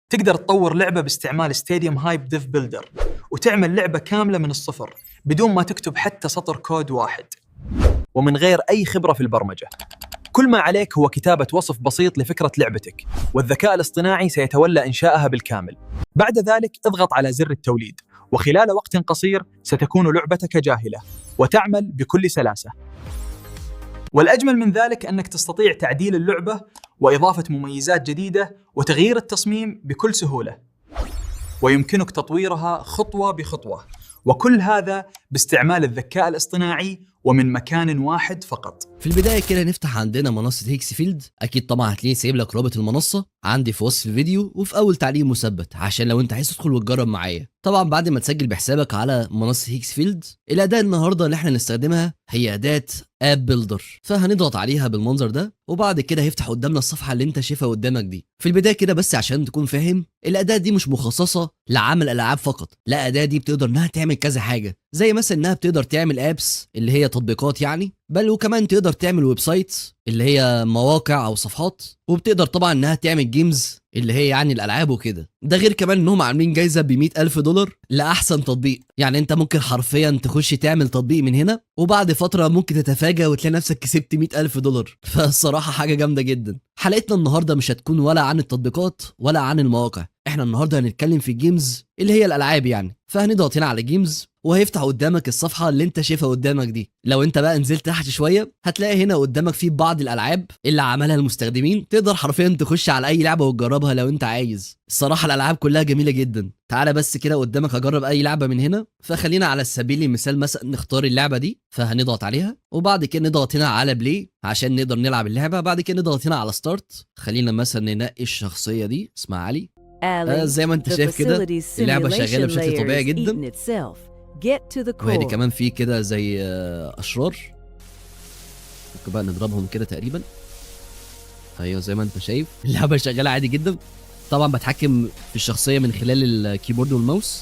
تقدر تطور لعبة باستعمال ستاديوم هايب ديف بيلدر وتعمل لعبة كاملة من الصفر بدون ما تكتب حتى سطر كود واحد ومن غير أي خبرة في البرمجة. كل ما عليك هو كتابة وصف بسيط لفكرة لعبتك، والذكاء الاصطناعي سيتولى إنشائها بالكامل. بعد ذلك اضغط على زر التوليد، وخلال وقت قصير ستكون لعبتك جاهلة وتعمل بكل سلاسة. والأجمل من ذلك أنك تستطيع تعديل اللعبة وإضافة مميزات جديدة وتغيير التصميم بكل سهولة، ويمكنك تطويرها خطوة بخطوة، وكل هذا باستعمال الذكاء الاصطناعي ومن مكان واحد فقط. في البداية كده نفتح عندنا منصة هيكسفيلد. أكيد طبعا هتلاقي سايب لك رابط المنصة عندي في وصف الفيديو وفي أول تعليق مثبت عشان لو أنت عايز تدخل وتجرب معايا. طبعا بعد ما تسجل بحسابك على منصة هيكسفيلد، الأداة النهاردة اللي احنا نستخدمها هي أداة اب بيلدر، فهنضغط عليها بالمنظر ده، وبعد كده هيفتح قدامنا الصفحة اللي أنت شايفها قدامك دي. في البداية كده بس عشان تكون فاهم، الأداة دي مش مخصصة لعمل ألعاب فقط، لا، أداة دي بتقدر إنها تعمل كذا حاجة، زي مثلا إنها بتقدر تعمل ابس اللي هي تطبيقات يعني، بل وكمان تقدر تعمل ويب سايت اللي هي مواقع او صفحات، وبتقدر طبعا انها تعمل جيمز اللي هي يعني الالعاب وكده. ده غير كمان انهم عاملين جايزه ب$100,000 لاحسن تطبيق. يعني انت ممكن حرفيا تخش تعمل تطبيق من هنا وبعد فتره ممكن تتفاجأ وتلاقي نفسك كسبت $100,000. فالصراحه حاجه جامده جدا. حلقتنا النهارده مش هتكون ولا عن التطبيقات ولا عن المواقع، احنا النهارده هنتكلم في الجيمز اللي هي الالعاب يعني. فهنضغط هنا على جيمز وهيفتح قدامك الصفحه اللي انت شايفها قدامك دي. لو انت بقى نزلت تحت شويه هتلاقي هنا قدامك في بعض الالعاب اللي عملها المستخدمين، تقدر حرفيا تخش على اي لعبه وتجربها لو انت عايز. الصراحه الالعاب كلها جميله جدا. تعالى بس كده قدامك هجرب اي لعبه من هنا، فخلينا على سبيل المثال مثلا نختار اللعبه دي، فهنضغط عليها وبعد كده نضغط هنا على بلاي عشان نقدر نلعب اللعبه. بعد كده نضغط هنا على ستارت. خلينا مثلا ننقي الشخصيه دي اسمها علي. زي ما انت شايف كده اللعبه شغاله بشكل طبيعي جدا، وهي كمان في كده زي اشرار ممكن بقى نضربهم كده تقريبا. ايوه زي ما انت شايف اللعبه شغاله عادي جدا. طبعا بتحكم في الشخصيه من خلال الكيبورد والماوس.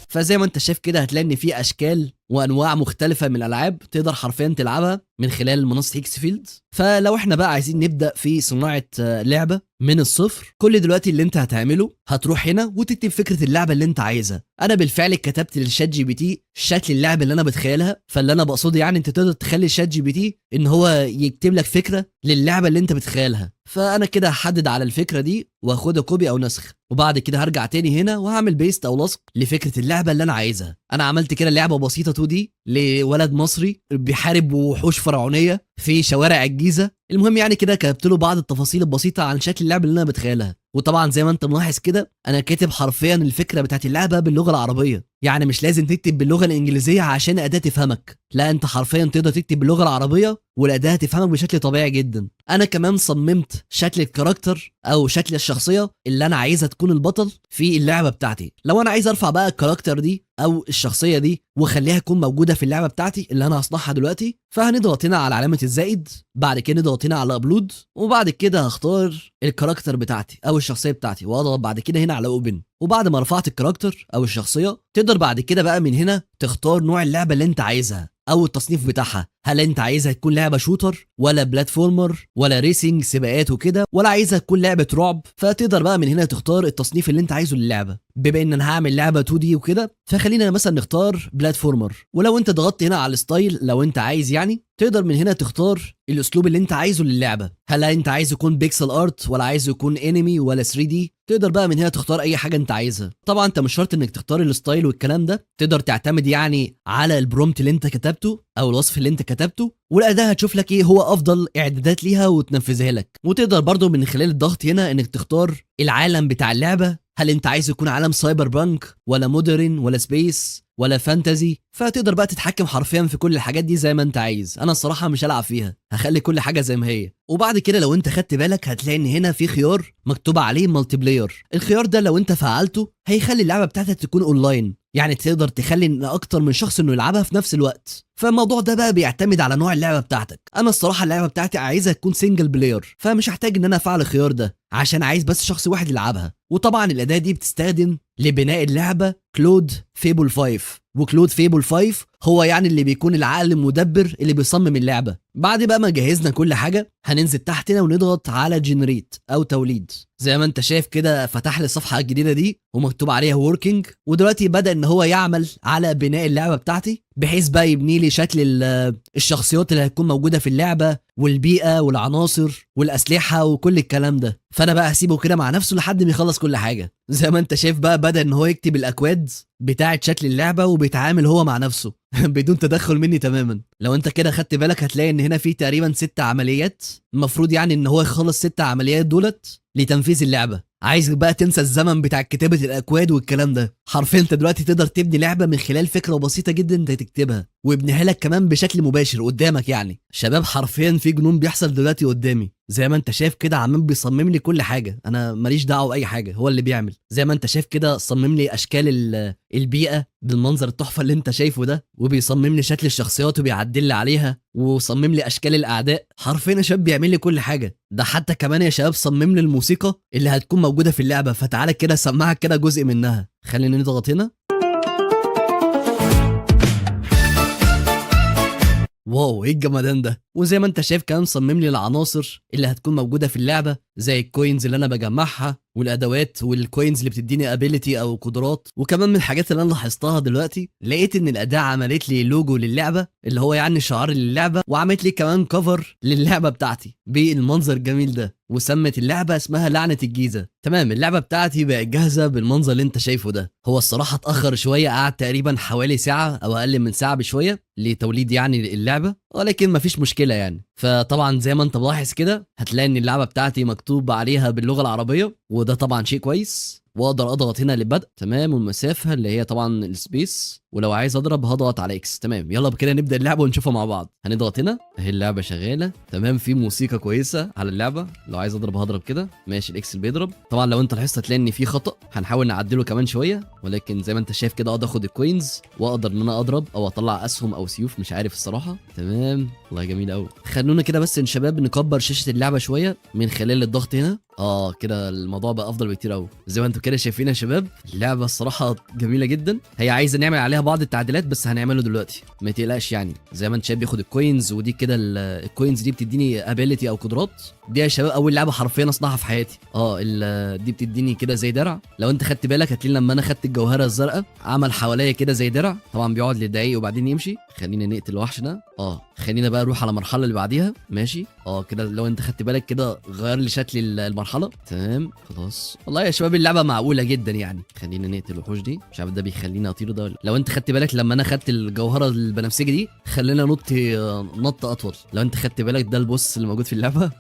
فزي ما انت شايف كده هتلاقي ان في اشكال وانواع مختلفه من الالعاب تقدر حرفيا تلعبها من خلال منصه هيكسفيلد. فلو احنا بقى عايزين نبدا في صناعه لعبه من الصفر، كل دلوقتي اللي انت هتعمله هتروح هنا وتكتب فكره اللعبه اللي انت عايزها. انا بالفعل كتبت للشات جي بي تي شكل اللعبه اللي انا بتخيلها. فاللي انا بقصده يعني انت تقدر تخلي الشات جي بي تي ان هو يكتب لك فكره للعبه اللي انت بتخيلها. فانا كده هحدد على الفكره دي واخدها كوبي او نسخ، وبعد كده هرجع تاني هنا وهعمل بيست او لصق لفكره اللعبه اللي انا عايزها. انا عملت كده لعبه بسيطه 2D لولد مصري بيحارب وحوش فرعونيه في شوارع الجيزه. المهم يعني كده كتبت له بعض التفاصيل البسيطه عن شكل اللعبه اللي انا بتخيلها. وطبعا زي ما انت ملاحظ كده انا كاتب حرفيا الفكره بتاعت اللعبه باللغه العربيه، يعني مش لازم تكتب باللغه الانجليزيه عشان الاداه تفهمك، لا انت حرفيا تقدر تكتب باللغه العربيه والاداه تفهمك بشكل طبيعي جدا. انا كمان صممت شكل الكاركتر او شكل الشخصيه اللي انا عايزها تكون البطل في اللعبه بتاعتي. لو انا عايز ارفع بقى الكاركتر دي او الشخصيه دي واخليها تكون موجوده في اللعبه بتاعتي اللي انا هصنعها دلوقتي، فهنضغط هنا على علامه الزائد، بعد كده نضغط هنا على ابلود، وبعد كده هختار الكاركتر بتاعتي او الشخصيه بتاعتي واضغط بعد كده هنا على اوبن. وبعد ما رفعت الكاركتر او الشخصيه تقدر بعد كده بقى من هنا تختار نوع اللعبه اللي انت عايزها او التصنيف بتاعها. هل انت عايزها تكون لعبه شوتر ولا بلاتفورمر ولا ريسنج سباقات وكده، ولا عايزها تكون لعبه رعب؟ فتقدر بقى من هنا تختار التصنيف اللي انت عايزه للعبه. بما ان انا هعمل لعبه 2D وكده فخلينا مثلا نختار بلاتفورمر. ولو انت ضغطت هنا على الستايل لو انت عايز يعني تقدر من هنا تختار الاسلوب اللي انت عايزه للعبه. هل انت عايز يكون بيكسل ارت ولا عايز يكون انمي ولا 3D؟ تقدر بقى من هنا تختار اي حاجه انت عايزها. طبعا انت مش شرط انك تختار الستايل والكلام ده، تقدر تعتمد يعني على البرومت اللي انت كتبته او الوصف اللي انت كتبته، والاداه هتشوف لك ايه هو افضل اعدادات ليها وتنفذها لك. وتقدر برضو من خلال الضغط هنا انك تختار العالم بتاع اللعبه. هل انت عايز يكون عالم سايبر بانك ولا مودرن ولا سبيس ولا فانتزي؟ فتقدر بقى تتحكم حرفيا في كل الحاجات دي زي ما انت عايز. انا الصراحه مش هلعب فيها، هخلي كل حاجه زي ما هي. وبعد كده لو انت خدت بالك هتلاقي ان هنا في خيار مكتوب عليه مالتي بلاير. الخيار ده لو انت فعلته هيخلي اللعبه بتاعتك تكون اونلاين، يعني تقدر تخلي ان اكتر من شخص انه يلعبها في نفس الوقت. فالموضوع ده بقى بيعتمد على نوع اللعبه بتاعتك. انا الصراحه اللعبه بتاعتي عايزها تكون سنجل بلاير، فمش هحتاج ان انا افعل الخيار ده عشان عايز بس شخص واحد يلعبها. وطبعا الاداه دي بتستخدم لبناء اللعبه كلود فيبل 5. وكلود فيبل 5 هو يعني اللي بيكون العقل المدبر اللي بيصمم اللعبه. بعد بقى ما جهزنا كل حاجه هننزل تحت هنا ونضغط على جنريت او توليد. زي ما انت شايف كده فتح لي الصفحه الجديده دي ومكتوب عليها وركينج، ودلوقتي بدا ان هو يعمل على بناء اللعبه بتاعتي بحيث بقى يبني لي شكل الشخصيات اللي هتكون موجوده في اللعبه والبيئه والعناصر والاسلحه وكل الكلام ده. فانا بقى هسيبه كده مع نفسه لحد ما يخلص كل حاجه. زي ما انت شايف بقى بدا ان هو يكتب الاكواد بتاعه شكل اللعبه وبيتعامل هو مع نفسه بدون تدخل مني تماما. لو انت كده خدت بالك هتلاقي ان هنا في تقريبا 6 عمليات، المفروض يعني ان هو يخلص 6 عمليات دولت لتنفيذ اللعبه. عايزك بقى تنسى الزمن بتاع كتابه الاكواد والكلام ده. حرفيا انت دلوقتي تقدر تبني لعبه من خلال فكره بسيطه جدا انت تكتبها ويبنيها لك كمان بشكل مباشر قدامك. يعني شباب حرفيا في جنون بيحصل دلوقتي قدامي. زي ما انت شايف كده عمال بيصمم لي كل حاجه، انا ماليش دعوه باي حاجه، هو اللي بيعمل. زي ما انت شايف كده صمم لي اشكال البيئه بالمنظر التحفه اللي انت شايفه ده، وبيصمم لي شكل الشخصيات وبيعدل لي عليها، وصمم لي اشكال الاعداء. حرفيا يا شباب بيعمل لي كل حاجه. ده حتى كمان يا شباب صمم لي الموسيقى اللي هتكون موجوده في اللعبه، فتعالى كده سمعك كده جزء منها. خلينا نضغط هنا. واو ايه الجمدان ده. وزي ما انت شايف كمان صمم لي العناصر اللي هتكون موجوده في اللعبه زي الكوينز اللي انا بجمعها والادوات والكوينز اللي بتديني ابيليتي او قدرات. وكمان من الحاجات اللي انا لاحظتها دلوقتي لقيت ان الاداه عملت لي لوجو للعبه اللي هو يعني شعار للعبه، وعملت لي كمان كفر للعبه بتاعتي بالمنظر الجميل ده، وسمت اللعبه اسمها لعنه الجيزه. تمام اللعبه بتاعتي بقت جاهزه بالمنظر اللي انت شايفه ده. هو الصراحه اتاخر شويه، قعد تقريبا حوالي ساعه او اقل من ساعه بشويه لتوليد يعني اللعبه، ولكن مفيش مشكله يعني. فطبعا زي ما انت ملاحظ كده هتلاقي ان اللعبه بتاعتي مكتوب عليها باللغه العربيه، وده طبعا شيء كويس. واقدر اضغط هنا للبدء. تمام والمسافه اللي هي طبعا السبيس، ولو عايز اضرب هضغط على اكس. تمام يلا كده نبدا اللعبه ونشوفها مع بعض. هنضغط هنا اهي اللعبه شغاله. تمام في موسيقى كويسه على اللعبه، لو عايز اضرب هضرب كده. ماشي الاكس اللي بيضرب. طبعا لو انت لاحظت هتلاقي ان في خطا، هنحاول نعدله كمان شويه، ولكن زي ما انت شايف كده اقدر اخد الكوينز واقدر ان انا اضرب او اطلع اسهم او سيوف، مش عارف الصراحه. تمام والله جميل قوي. خلونا كده بس شباب نكبر شاشه اللعبه شويه من خلال الضغط هنا. كده الموضوع بقى افضل بكتير قوي. زي ما انتم كده شايفين يا شباب اللعبه الصراحه جميله جدا. هي عايزه نعمل عليها بعض التعديلات بس هنعمله دلوقتي ما تقلقش. يعني زي ما انت شايف بياخد الكوينز، ودي كده الكوينز دي بتديني ابيليتي او قدرات. دي يا شباب اول لعبه حرفيا اصنعها في حياتي. دي بتديني كده زي درع. لو انت خدت بالك هتلاقي لما انا خدت الجوهره الزرقاء عمل حواليا كده زي درع، طبعا بيقعد لدقايق وبعدين يمشي. خلينا نقتل الوحش ده. خلينا بقى نروح على المرحله اللي بعديها. ماشي كده لو انت خدت بالك كده غير لي شكل المرحله. تمام خلاص والله يا شباب اللعبه معقوله جدا يعني. خلينا نقتل الوحوش دي، مش عارف ده بيخليني اطير ده. لو انت خدت بالك لما انا خدت الجوهره البنفسجي دي خلينا نط اطول. لو انت خدت بالك ده البوس اللي موجود في اللعبه.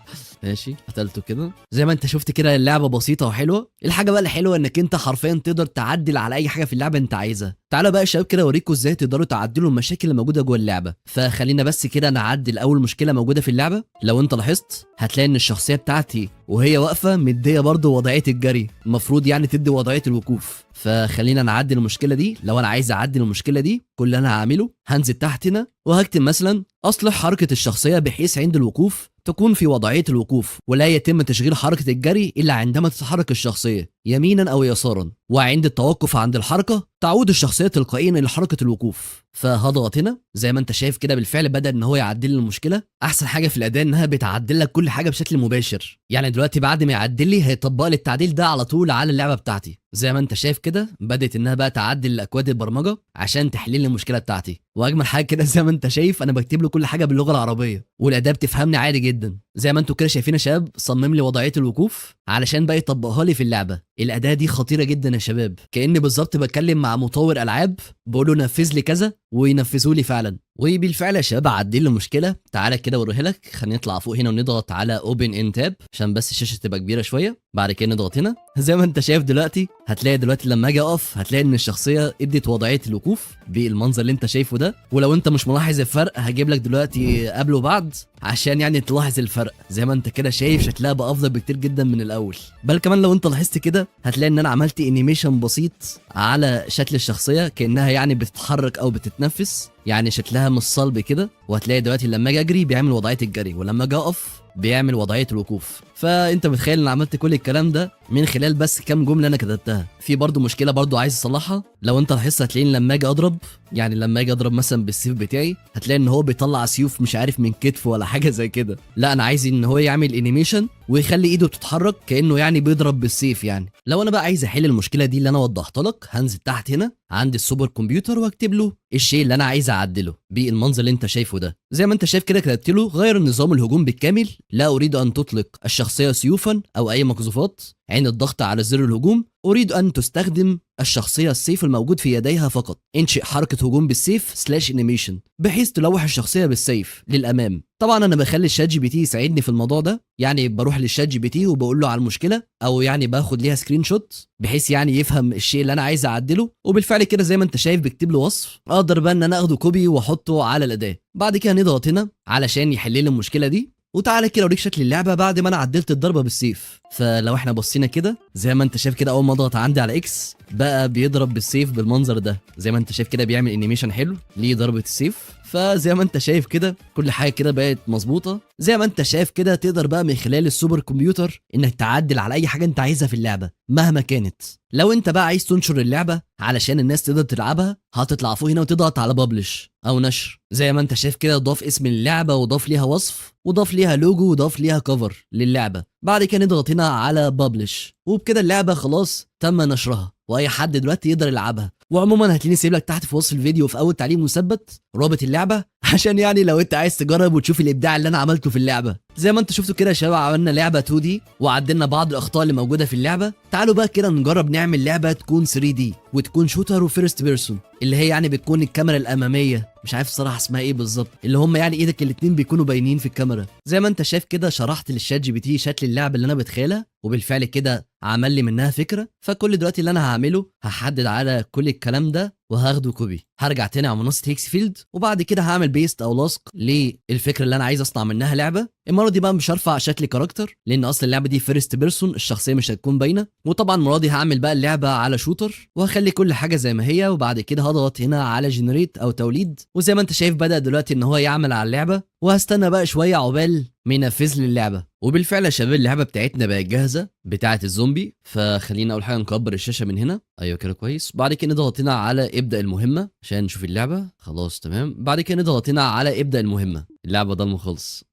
ماشي قتلته كده. زي ما انت شفت كده اللعبه بسيطه وحلوه. الحاجه بقى الحلوه انك انت حرفيا تقدر تعدل على اي حاجه في اللعبه انت عايزها. تعالوا بقى يا شباب كده اوريكم ازاي تقدروا تعدلوا المشاكل اللي موجوده جوه اللعبه. فخلينا بس كده نعدل اول مشكله موجوده في اللعبه. لو انت لاحظت هتلاقي ان الشخصيه بتاعتي وهي واقفه مديه برضه وضعيه الجري، المفروض يعني تدي وضعيه الوقوف. فخلينا نعدل المشكله دي. لو انا عايز اعدل المشكله دي كل اللي انا هعمله هنزل تحت هنا وهكتب مثلا اصلح حركه الشخصيه بحيث عند الوقوف تكون في وضعيه الوقوف ولا يتم تشغيل حركه الجري الا عندما تتحرك الشخصيه يمينا او يسارا، وعند التوقف عند الحركه تعود الشخصيه تلقائيا الى حركه الوقوف. فهضغط هنا زي ما انت شايف كده بالفعل بدا ان هو يعدل لي المشكله. احسن حاجه في الاداه انها بتعدل لك كل حاجه بشكل مباشر. يعني دلوقتي بعد ما يعدل لي هيطبق لي التعديل ده على طول على اللعبه بتاعتي. زي ما انت شايف كده بدات انها بقى تعدل اكواد البرمجه عشان تحل لي المشكله بتاعتي. واجمل حاجه كده زي ما انت شايف انا بكتب له كل حاجه باللغه العربيه والاداه بتفهمني عادي جدا. زي ما انتوا كده شايفين يا شباب صمم لي وضعيه الوقوف علشان بقى يطبقها لي في اللعبه. الاداه دي خطيره جدا يا شباب، كاني بالظبط بتكلم مع مطور العاب بقول له نفذ لي كذا وينفذوا لي فعلا. وبالفعل يا شباب عدل لي المشكله. تعالى كده اوريها لك. خلينا نطلع فوق هنا ونضغط على اوبن ان تاب عشان بس الشاشه تبقى كبيره شويه. بعد كده نضغط هنا زي ما انت شايف دلوقتي هتلاقي دلوقتي لما اجي اقف هتلاقي ان الشخصيه ادت وضعيه الوقوف بالمنظر اللي انت شايفه ده. ولو انت مش ملاحظ الفرق هجيب لك دلوقتي قبل وبعد عشان يعني تلاحظ الفرق. زي ما انت كده شايف شكلها بقى افضل بكتير جدا من الاول. بل كمان لو انت لاحظت كده هتلاقي ان انا عملت انيميشن بسيط على شكل الشخصيه كانها يعني بتتحرك او بتتنفس، يعني شكلها مش صلب كده. وهتلاقي دلوقتي لما اجي اجري بيعمل وضعيه الجري ولما اجي اقف بيعمل وضعيه الوقوف. فانت متخيل ان عملت كل الكلام ده من خلال بس كام جمله انا كتبتها. في برضو مشكله برضو عايز اصلحها، لو انت لاحظت هتلاقيني لما اجي اضرب، يعني لما اجي اضرب مثلا بالسيف بتاعي هتلاقي ان هو بيطلع سيوف مش عارف من كتفه ولا حاجه زي كده. لا انا عايز ان هو يعمل انيميشن ويخلي ايده بتتحرك كانه يعني بيضرب بالسيف يعني. لو انا بقى عايز احل المشكله دي اللي انا وضحت لك، هنزل تحت هنا عند السوبر كمبيوتر واكتب له الشيء اللي انا عايز اعدله بالمنظر اللي انت شايفه ده. زي ما انت شايف كده كتبت له غير نظام الهجوم بالكامل، لا اريد ان تطلق الشخصيه سيوفا او اي مقذوفات عند الضغط على زر الهجوم، اريد ان تستخدم الشخصيه السيف الموجود في يديها فقط. انشئ حركه هجوم بالسيف سلاش انيميشن بحيث تلوح الشخصيه بالسيف للامام. طبعا انا بخلي الشات جي بي تي يساعدني في الموضوع ده، يعني بروح للشات جي بي تي وبقول له على المشكله، او يعني باخد ليها سكرين شوت بحيث يعني يفهم الشيء اللي انا عايز اعدله، وبالفعل كده زي ما انت شايف بكتب له وصف اقدر بقى ان انا اخده كوبي واحطه على الاداه. بعد كده نضغط هنا علشان يحل لي المشكله دي، وتعالى كده اوريك شكل اللعبه بعد ما انا عدلت الضربه بالسيف. فلو احنا بصينا كده زي ما انت شايف كده، اول ما اضغط عندي على اكس بقى بيضرب بالسيف بالمنظر ده، زي ما انت شايف كده بيعمل انيميشن حلو ليه ضربه السيف. فزي ما انت شايف كده كل حاجه كده بقت مظبوطه. زي ما انت شايف كده تقدر بقى من خلال السوبر كمبيوتر انك تعدل على اي حاجه انت عايزها في اللعبه مهما كانت. لو انت بقى عايز تنشر اللعبه علشان الناس تقدر تلعبها، هتطلع فوق هنا وتضغط على ببلش او نشر. زي ما انت شايف كده ضاف اسم اللعبه وضاف ليها وصف وضاف ليها لوجو وضاف ليها كفر للعبه. بعد كده نضغط هنا على ببلش، وبكده اللعبه خلاص تم نشرها واي حد دلوقتي يقدر يلعبها. وعموما هتلاقيني سايب لك تحت في وصف الفيديو في اول تعليق مثبت رابط اللعبه، عشان يعني لو انت عايز تجرب وتشوف الابداع اللي انا عملته في اللعبه. زي ما انتوا شفتوا كده يا شباب عملنا لعبه 2 دي وعدلنا بعض الاخطاء اللي موجوده في اللعبه. تعالوا بقى كده نجرب نعمل لعبه تكون 3 دي وتكون شوتر وفيرست بيرسون، اللي هي يعني بتكون الكاميرا الاماميه، مش عارف الصراحه اسمها ايه بالظبط، اللي هم يعني ايدك الاتنين بيكونوا باينين في الكاميرا. زي ما انت شايف كده شرحت للشات جي بي تي شكل اللعبه اللي انا بتخيلها، وبالفعل كده عمل لي منها فكره. فكل دلوقتي اللي انا هعمله هحدد على كل الكلام ده وهاخده كوبي، هرجع تاني على منصه هيكس فيلد، وبعد كده هعمل بيست او لاصق للفكره اللي انا عايز اصنع منها لعبه. المره دي بقى مش هرفع شكل كاركتر لان اصل اللعبه دي فيرست بيرسون، الشخصيه مش هتكون باينه. وطبعا المره دي هعمل بقى اللعبه على شوتر وهخلي كل حاجه زي ما هي، وبعد كده هضغط هنا على جنريت او توليد. وزي ما انت شايف بدا دلوقتي ان هو يعمل على اللعبه، وهستنى بقى شويه عقبال ما ينفذ لي اللعبه. وبالفعل يا شباب اللعبه بتاعتنا بقت جاهزه بتاعه الزومبي. فخلينا اول حاجه نكبر الشاشه من هنا، ايوه كده كويس. بعد كده نضغط هنا على ابدا المهمه عشان نشوف اللعبه، خلاص تمام. بعد كده نضغط هنا على ابدا المهمه، اللعبه ضلمه خالص.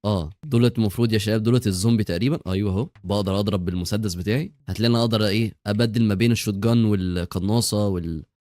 دولت المفروض يا شباب دولت الزومبي تقريبا، ايوه اهو. بقدر اضرب بالمسدس بتاعي، هتلاقي انا اقدر ابدل ما بين الشوت جان والقناصه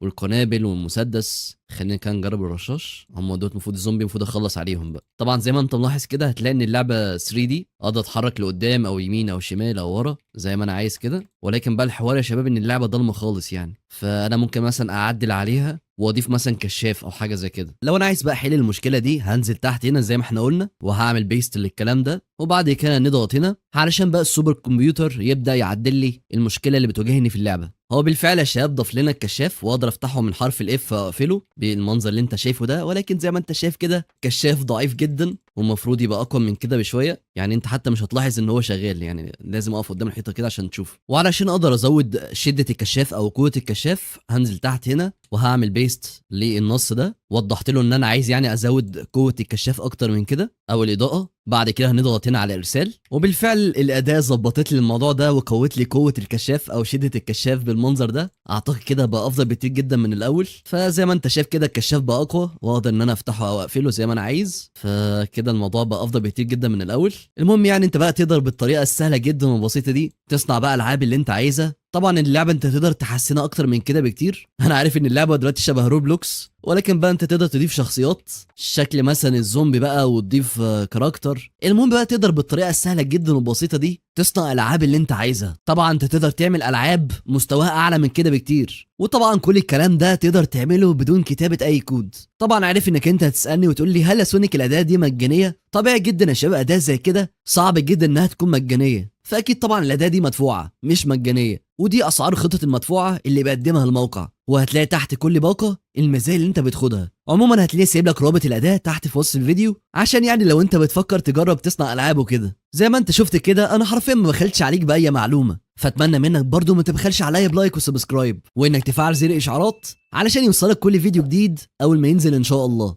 والقنابل والمسدس. خلينا كده نجرب الرشاش، هم دول المفروض الزومبي المفروض اخلص عليهم بقى. طبعا زي ما انت ملاحظ كده هتلاقي ان اللعبه 3 دي، اقدر اتحرك لقدام او يمين او شمال او ورا زي ما انا عايز كده. ولكن بقى الحوار يا شباب ان اللعبه ضلمه خالص يعني، فانا ممكن مثلا اعدل عليها واضيف مثلا كشاف او حاجه زي كده. لو انا عايز بقى احل المشكله دي هنزل تحت هنا زي ما احنا قلنا وهعمل بيست للكلام ده، وبعد كده نضغط هنا علشان بقى السوبر كمبيوتر يبدا يعدل لي المشكله اللي بتواجهني في اللعبه. هو بالفعل يا شباب ضاف لنا الكشاف واقدر افتحه من حرف الاف واقفله بالمنظر اللي انت شايفه ده. ولكن زي ما انت شايف كده كشاف ضعيف جدا ومفروض يبقى اقوى من كده بشويه، يعني انت حتى مش هتلاحظ ان هو شغال، يعني لازم اقف قدام الحيطه كده عشان تشوفه. وعلشان اقدر ازود شده الكشاف او قوه الكشاف هنزل تحت هنا وهعمل بيست للنص ده، وضحت له ان انا عايز يعني ازود قوه الكشاف اكتر من كده او الاضاءه. بعد كده هنضغط هنا على ارسال، وبالفعل الاداه ظبطت لي الموضوع ده وقوت لي قوه الكشاف او شده الكشاف بالمنظر ده. اعتقد كده بقى افضل بكتير جدا من الاول. فزي ما انت شايف كده الكشاف بقى اقوى واقدر ان انا افتحه او اقفله زي ما انا عايز، فكده الموضوع بقى افضل بكتير جدا من الاول. المهم يعني انت بقى تقدر بالطريقه السهله جدا والبسيطه دي تصنع بقى العاب اللي انت عايزها. طبعا اللعبه انت تقدر تحسنها اكتر من كده بكتير. انا عارف ان اللعبه دلوقتي شبه روبلوكس، ولكن بقى انت تقدر تضيف شخصيات شكل مثلا الزومبي بقى وتضيف كاركتر. المهم بقى تقدر بالطريقه السهله جدا والبسيطه دي تصنع الالعاب اللي انت عايزها. طبعا انت تقدر تعمل العاب مستواها اعلى من كده بكتير، وطبعا كل الكلام ده تقدر تعمله بدون كتابه اي كود. طبعا عارف انك انت هتسالني وتقول لي هل يا سونيك الاداه دي مجانيه؟ طبيعي جدا يا شباب، اداه زي كده صعب جدا انها تكون مجانيه، فاكيد طبعا الاداه دي مدفوعه مش مجانيه، ودي اسعار الخطط المدفوعه اللي بيقدمها الموقع. وهتلاقي تحت كل باقه المزايا اللي انت بتاخدها. عموما هتلاقي سايب لك رابط الاداه تحت في وصف الفيديو عشان يعني لو انت بتفكر تجرب تصنع العاب وكده. زي ما انت شفت كده انا حرفيا ما بخلتش عليك باي معلومه، فاتمنى منك برضو ما تبخلش عليا بلايك وسبسكرايب، وانك تفعل زر الاشعارات علشان يوصلك كل فيديو جديد اول ما ينزل ان شاء الله.